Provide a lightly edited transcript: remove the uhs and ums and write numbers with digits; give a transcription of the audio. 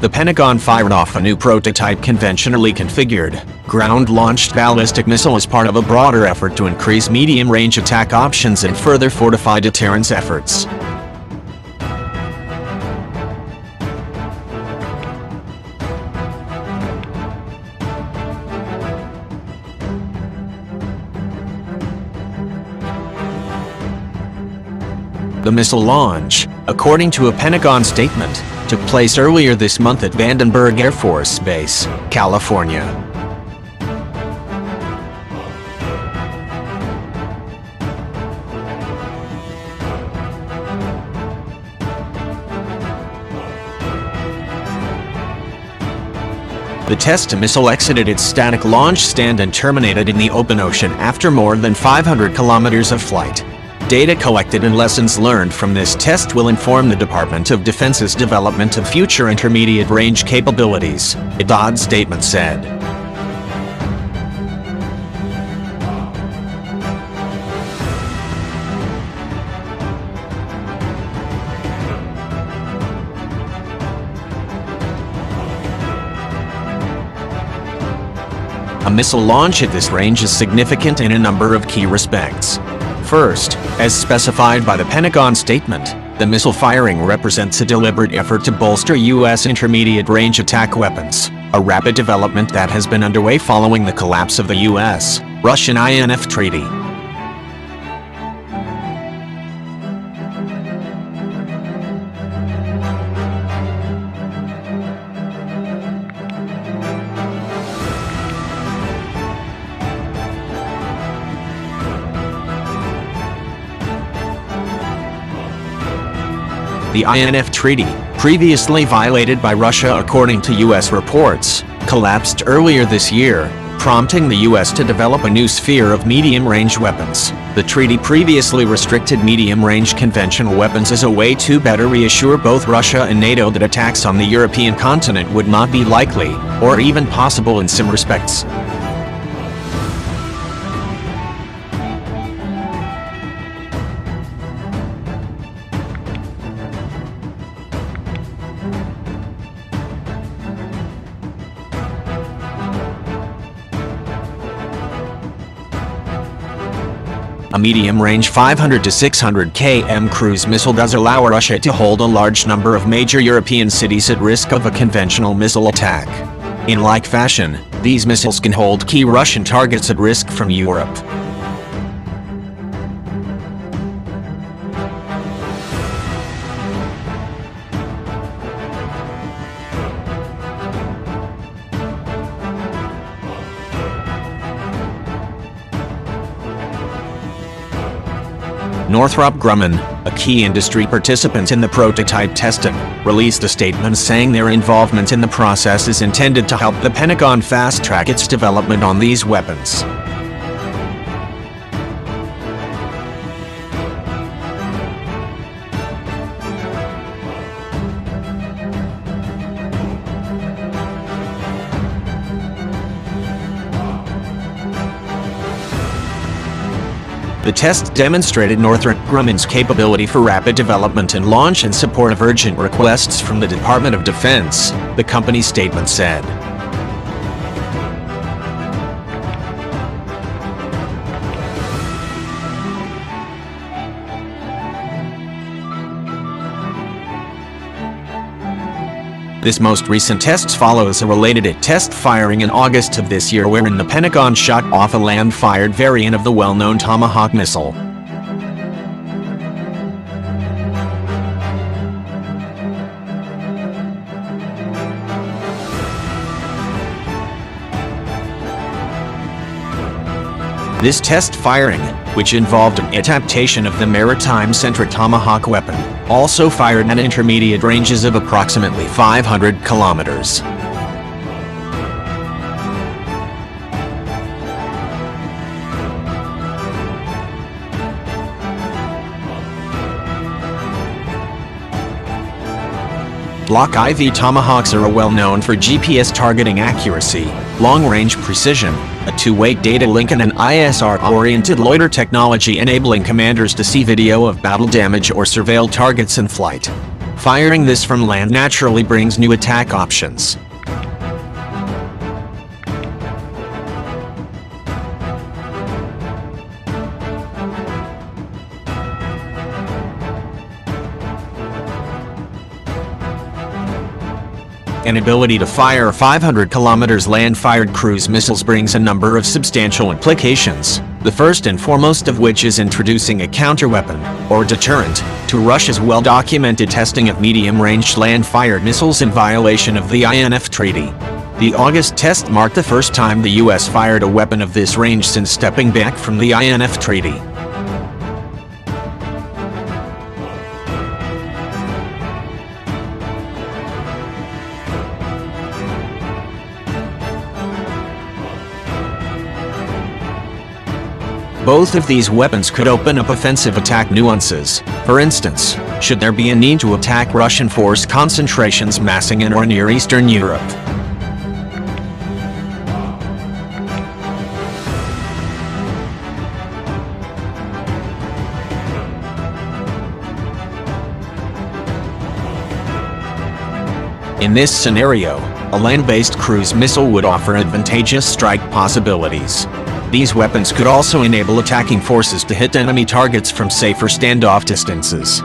the Pentagon fired off a new prototype conventionally configured, ground-launched ballistic missile as part of a broader effort to increase medium-range attack options and further fortify deterrence efforts. The missile launch, according to a Pentagon statement, took place earlier this month at Vandenberg Air Force Base, California. The test missile exited its static launch stand and terminated in the open ocean after more than 500 kilometers of flight. Data collected and lessons learned from this test will inform the Department of Defense's development of future intermediate-range capabilities, a DoD statement said. A missile launch at this range is significant in a number of key respects. First, as specified by the Pentagon statement, the missile firing represents a deliberate effort to bolster U.S. intermediate-range attack weapons, a rapid development that has been underway following the collapse of the U.S.-Russian INF Treaty. The INF Treaty, previously violated by Russia according to U.S. reports, collapsed earlier this year, prompting the U.S. to develop a new sphere of medium-range weapons. The treaty previously restricted medium-range conventional weapons as a way to better reassure both Russia and NATO that attacks on the European continent would not be likely, or even possible in some respects. A medium-range 500 to 600 km cruise missile does allow Russia to hold a large number of major European cities at risk of a conventional missile attack. In like fashion, these missiles can hold key Russian targets at risk from Europe. Northrop Grumman, a key industry participant in the prototype testing, released a statement saying their involvement in the process is intended to help the Pentagon fast-track its development on these weapons. The test demonstrated Northrop Grumman's capability for rapid development and launch in support of urgent requests from the Department of Defense, the company's statement said. This most recent test follows a related test firing in August of this year wherein the Pentagon shot off a land-fired variant of the well-known Tomahawk missile. This test firing, which involved an adaptation of the maritime-centric Tomahawk weapon, also fired at intermediate ranges of approximately 500 kilometers. Block IV Tomahawks are well known for GPS targeting accuracy, long-range precision, a two-way data link and an ISR-oriented loiter technology enabling commanders to see video of battle damage or surveil targets in flight. Firing this from land naturally brings new attack options. An ability to fire 500 kilometers land-fired cruise missiles brings a number of substantial implications, the first and foremost of which is introducing a counterweapon, or deterrent, to Russia's well-documented testing of medium-range land-fired missiles in violation of the INF Treaty. The August test marked the first time the US fired a weapon of this range since stepping back from the INF Treaty. Both of these weapons could open up offensive attack nuances. For instance, should there be a need to attack Russian force concentrations massing in or near Eastern Europe. In this scenario, a land-based cruise missile would offer advantageous strike possibilities. These weapons could also enable attacking forces to hit enemy targets from safer standoff distances.